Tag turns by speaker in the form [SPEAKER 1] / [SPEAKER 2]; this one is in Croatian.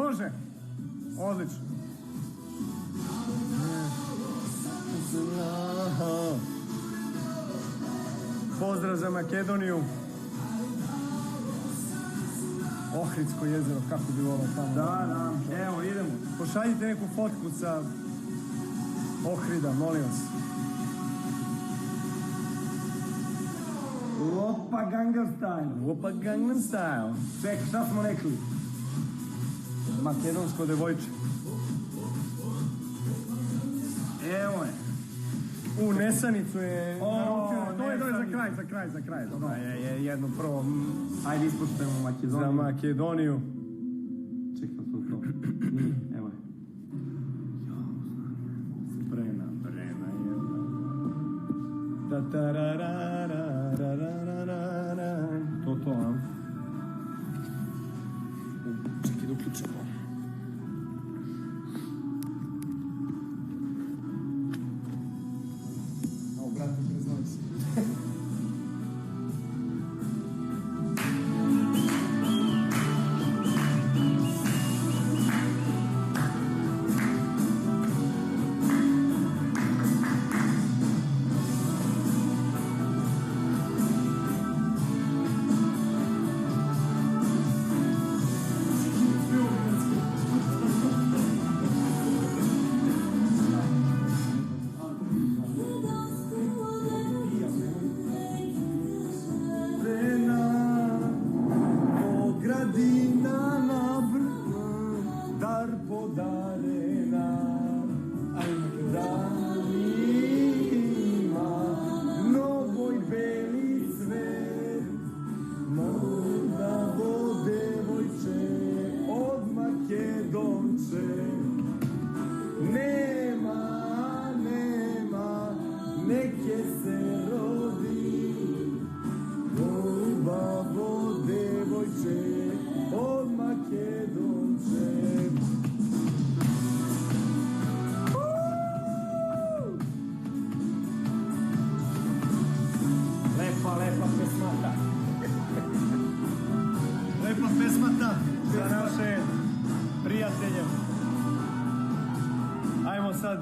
[SPEAKER 1] Može. Odlično. Pozdrav za Makedoniju. Ohridsko jezero, kako bi volao tamo.
[SPEAKER 2] Da, evo idemo.
[SPEAKER 1] Pošaljite neku fotku sa Ohrida, molim vas.
[SPEAKER 2] Opa Gangnam Style.
[SPEAKER 1] Opa Gangnam Style.
[SPEAKER 2] Ček, šta smo rekli?
[SPEAKER 1] Makedonsko devojče.
[SPEAKER 2] Evo je.
[SPEAKER 1] U Nesanicu je naručeno. To je za kraj. Dobro,
[SPEAKER 2] je jedno prvo. Ajde ispuštujemo Makedoniju.
[SPEAKER 1] za Makedoniju.
[SPEAKER 2] Čekaj, to. Evo je.
[SPEAKER 1] Brena je.
[SPEAKER 2] To, a?
[SPEAKER 1] Čekaj da uključimo. Evo, brate, priznali se. Gradina na vrhu, dar podarena, da ima novoj beli cvet, da devojče od Makedonče. Nema, neke se rodi, babo devojče od Makedonče.
[SPEAKER 2] Lepa pesmata.
[SPEAKER 1] Lepa pesmata za naše prijatelje. Ajmo sad